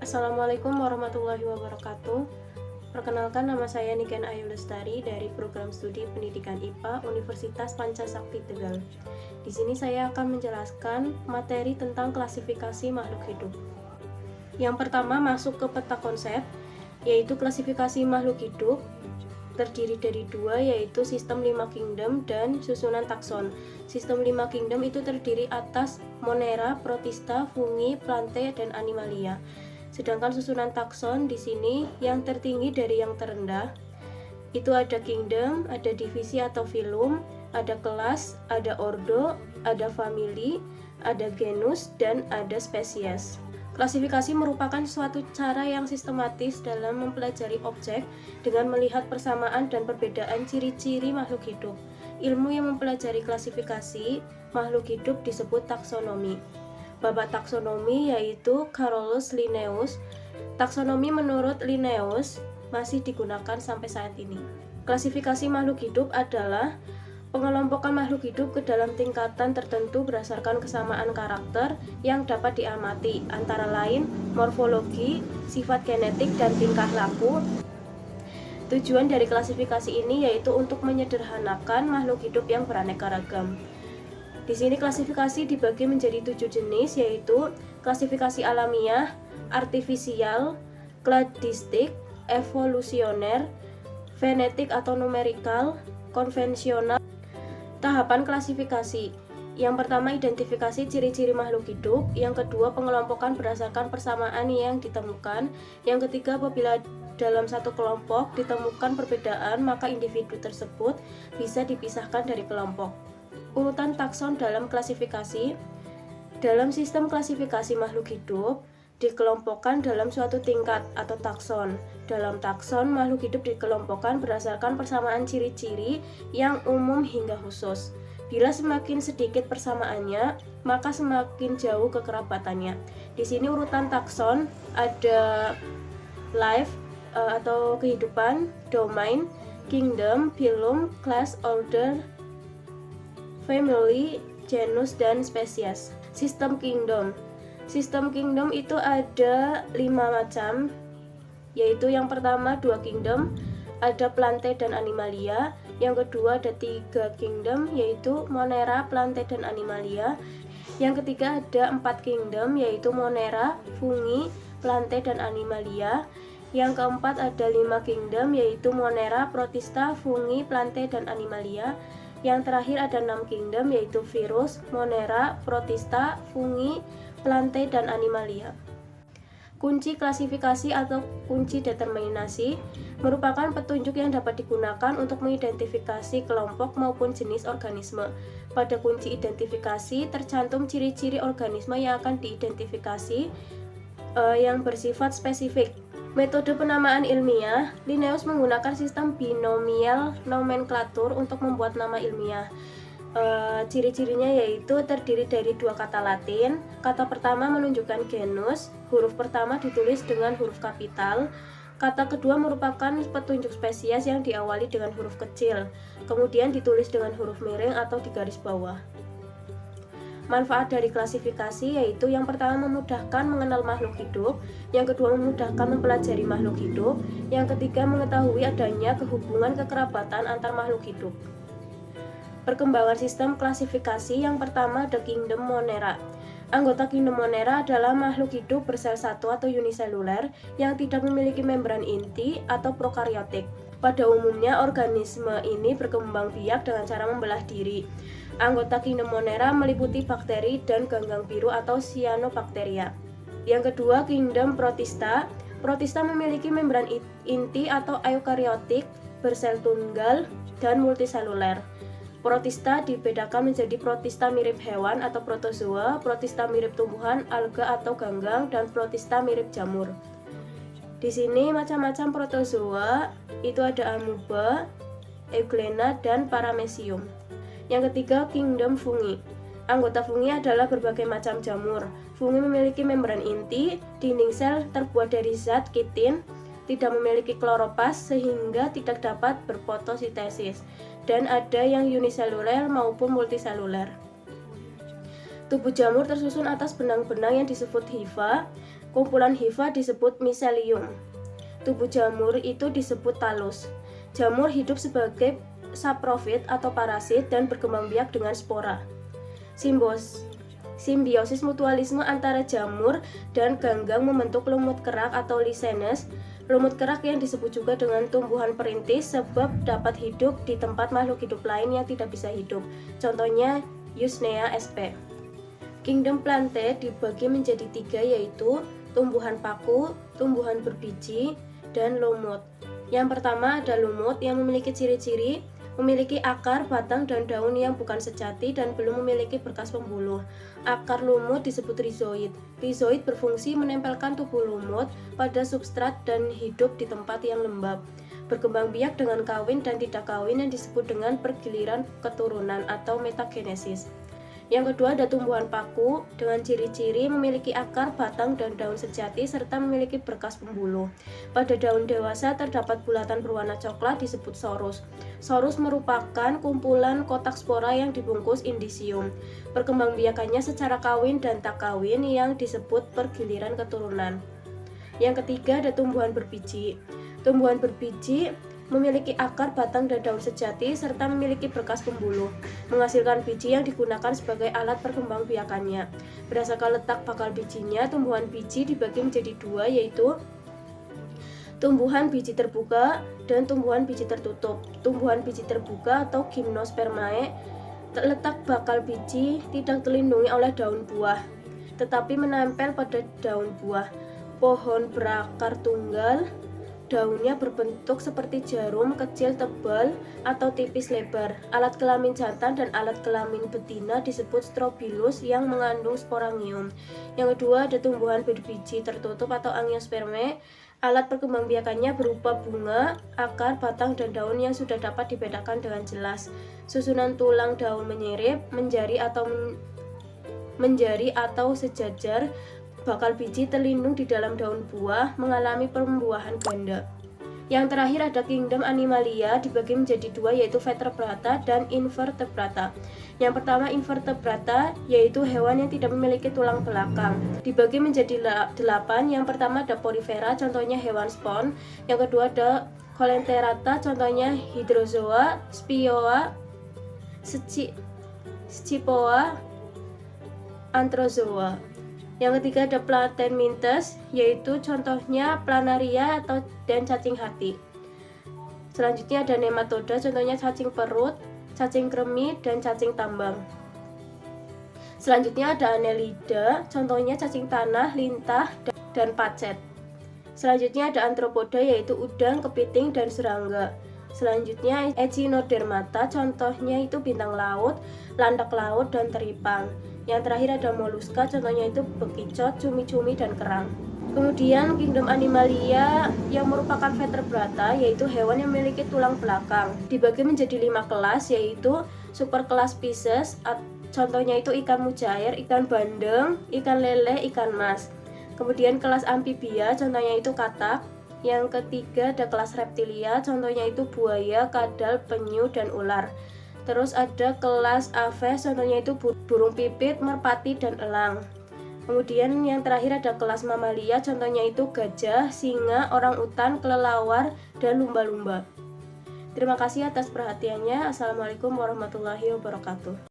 Assalamualaikum warahmatullahi wabarakatuh. Perkenalkan, nama saya Niken Ayu Lestari dari Program Studi Pendidikan IPA Universitas Pancasakti Tegal. Di sini saya akan menjelaskan materi tentang klasifikasi makhluk hidup. Yang pertama masuk ke peta konsep, yaitu klasifikasi makhluk hidup terdiri dari dua, yaitu sistem 5 kingdom dan susunan takson. Sistem 5 kingdom itu terdiri atas Monera, Protista, Fungi, Plantae, dan Animalia. Sedangkan susunan takson di sini yang tertinggi dari yang terendah. Itu ada kingdom, ada divisi atau filum, ada kelas, ada ordo, ada famili, ada genus, dan ada spesies. Klasifikasi merupakan suatu cara yang sistematis dalam mempelajari objek dengan melihat persamaan dan perbedaan ciri-ciri makhluk hidup. Ilmu yang mempelajari klasifikasi makhluk hidup disebut taksonomi. Bapak taksonomi yaitu Carolus Linnaeus. Taksonomi menurut Linnaeus masih digunakan sampai saat ini. Klasifikasi makhluk hidup adalah pengelompokan makhluk hidup ke dalam tingkatan tertentu berdasarkan kesamaan karakter yang dapat diamati, antara lain morfologi, sifat genetik, dan tingkah laku. Tujuan dari klasifikasi ini yaitu untuk menyederhanakan makhluk hidup yang beraneka ragam. Di sini klasifikasi dibagi menjadi 7 jenis, yaitu klasifikasi alamiah, artifisial, kladistik, evolusioner, fenetik atau numerikal, konvensional. Tahapan klasifikasi. Yang pertama, identifikasi ciri-ciri makhluk hidup. Yang kedua, pengelompokan berdasarkan persamaan yang ditemukan. Yang ketiga, apabila dalam satu kelompok ditemukan perbedaan, maka individu tersebut bisa dipisahkan dari kelompok. Urutan takson dalam klasifikasi. Dalam sistem klasifikasi makhluk hidup, dikelompokkan dalam suatu tingkat atau takson. Dalam takson, makhluk hidup dikelompokkan berdasarkan persamaan ciri-ciri yang umum hingga khusus. Bila semakin sedikit persamaannya, maka semakin jauh kekerabatannya. Di sini urutan takson ada life atau kehidupan, domain, kingdom, phylum, class, order, family, genus, dan spesies. Sistem kingdom. Sistem kingdom itu ada 5 macam, yaitu yang pertama 2 kingdom, ada Plantae dan Animalia. Yang kedua ada 3 kingdom, yaitu Monera, Plantae, dan Animalia. Yang ketiga ada 4 kingdom, yaitu Monera, Fungi, Plantae, dan Animalia. Yang keempat ada 5 kingdom, yaitu Monera, Protista, Fungi, Plantae, dan Animalia. Yang terakhir ada 6 kingdom, yaitu Virus, Monera, Protista, Fungi, Plantae, dan Animalia. Kunci klasifikasi atau kunci determinasi merupakan petunjuk yang dapat digunakan untuk mengidentifikasi kelompok maupun jenis organisme. Pada kunci identifikasi tercantum ciri-ciri organisme yang akan diidentifikasi yang bersifat spesifik. Metode penamaan ilmiah, Linnaeus menggunakan sistem binomial nomenklatur untuk membuat nama ilmiah. Ciri-cirinya yaitu terdiri dari 2 kata Latin. Kata pertama menunjukkan genus, huruf pertama ditulis dengan huruf kapital. Kata kedua merupakan petunjuk spesies yang diawali dengan huruf kecil, kemudian ditulis dengan huruf miring atau di garis bawah. Manfaat dari klasifikasi yaitu yang pertama memudahkan mengenal makhluk hidup, yang kedua memudahkan mempelajari makhluk hidup, yang ketiga mengetahui adanya kehubungan kekerabatan antar makhluk hidup. Perkembangan sistem klasifikasi. Yang pertama ada kingdom Monera. Anggota kingdom Monera adalah makhluk hidup bersel satu atau uniseluler yang tidak memiliki membran inti atau prokaryotik. Pada umumnya organisme ini berkembang biak dengan cara membelah diri. Anggota kingdom Monera meliputi bakteri dan ganggang biru atau cyanobacteria. Yang kedua kingdom Protista. Protista memiliki membran inti atau eukaryotik, bersel tunggal, dan multiseluler. Protista dibedakan menjadi protista mirip hewan atau protozoa, protista mirip tumbuhan, alga atau ganggang, dan protista mirip jamur. Di sini macam-macam protozoa itu ada amuba, euglena, dan paramecium. Yang ketiga kingdom fungi. Anggota fungi adalah berbagai macam jamur. Fungi memiliki membran inti, dinding sel terbuat dari zat kitin, tidak memiliki kloropas sehingga tidak dapat berfotosintesis, dan ada yang uniseluler maupun multiseluler. Tubuh jamur tersusun atas benang-benang yang disebut hifa. Kumpulan hifa disebut miselium. Tubuh jamur itu disebut talus. Jamur hidup sebagai saprofit atau parasit dan berkembang biak dengan spora. Simbiosis mutualisme antara jamur dan ganggang membentuk lumut kerak atau lisenes. Lumut kerak yang disebut juga dengan tumbuhan perintis sebab dapat hidup di tempat makhluk hidup lain yang tidak bisa hidup. Contohnya Usnea sp. Kingdom Plantae dibagi menjadi 3, yaitu tumbuhan paku, tumbuhan berbiji, dan lumut. Yang pertama ada lumut yang memiliki ciri-ciri memiliki akar, batang, dan daun yang bukan sejati dan belum memiliki berkas pembuluh. Akar lumut disebut rizoid. Rizoid berfungsi menempelkan tubuh lumut pada substrat dan hidup di tempat yang lembab. Berkembang biak dengan kawin dan tidak kawin yang disebut dengan pergiliran keturunan atau metagenesis. Yang kedua ada tumbuhan paku dengan ciri-ciri memiliki akar, batang, dan daun sejati serta memiliki berkas pembuluh. Pada daun dewasa terdapat bulatan berwarna coklat disebut sorus. Sorus merupakan kumpulan kotak spora yang dibungkus indisium. Perkembangbiakannya secara kawin dan tak kawin yang disebut pergiliran keturunan. Yang ketiga ada tumbuhan berbiji. Tumbuhan berbiji memiliki akar, batang, dan daun sejati serta memiliki berkas pembuluh, menghasilkan biji yang digunakan sebagai alat perkembangbiakannya. Berdasarkan letak bakal bijinya, tumbuhan biji dibagi menjadi 2, yaitu tumbuhan biji terbuka dan tumbuhan biji tertutup. Tumbuhan biji terbuka atau gymnospermae, letak bakal biji tidak terlindungi oleh daun buah, tetapi menempel pada daun buah. Pohon berakar tunggal, daunnya berbentuk seperti jarum kecil tebal atau tipis lebar. Alat kelamin jantan dan alat kelamin betina disebut strobilus yang mengandung sporangium. Yang kedua ada tumbuhan berbiji tertutup atau angiospermae. Alat perkembangbiakannya berupa bunga, akar, batang, dan daun yang sudah dapat dibedakan dengan jelas. Susunan tulang daun menyirip, menjari atau sejajar. Bakal biji terlindung di dalam daun buah, mengalami pembuahan ganda. Yang terakhir ada kingdom Animalia, dibagi menjadi 2, yaitu vertebrata dan invertebrata. Yang pertama invertebrata, yaitu hewan yang tidak memiliki tulang belakang, dibagi menjadi 8. Yang pertama ada porifera, contohnya hewan spon. Yang kedua ada coleoterata, contohnya hydrozoa, spioa, scipoa, antrozoa. Yang ketiga ada Platyrmyntes, yaitu contohnya planaria dan cacing hati. Selanjutnya ada nematoda, contohnya cacing perut, cacing kremi, dan cacing tambang. Selanjutnya ada Annelida, contohnya cacing tanah, lintah, dan pacet. Selanjutnya ada Arthropoda, yaitu udang, kepiting, dan serangga. Selanjutnya Echinodermata, contohnya itu bintang laut, landak laut, dan teripang. Yang terakhir ada moluska, contohnya itu bekicot, cumi-cumi, dan kerang. Kemudian kingdom Animalia yang merupakan vertebrata, yaitu hewan yang memiliki tulang belakang. Dibagi menjadi 5 kelas, yaitu superkelas Pisces, contohnya itu ikan mujair, ikan bandeng, ikan lele, ikan mas. Kemudian kelas amfibia, contohnya itu katak. Yang ketiga ada kelas reptilia, contohnya itu buaya, kadal, penyu, dan ular. Terus ada kelas aves, contohnya itu burung pipit, merpati, dan elang. Kemudian yang terakhir ada kelas mamalia, contohnya itu gajah, singa, orangutan, kelelawar, dan lumba-lumba. Terima kasih atas perhatiannya. Assalamualaikum warahmatullahi wabarakatuh.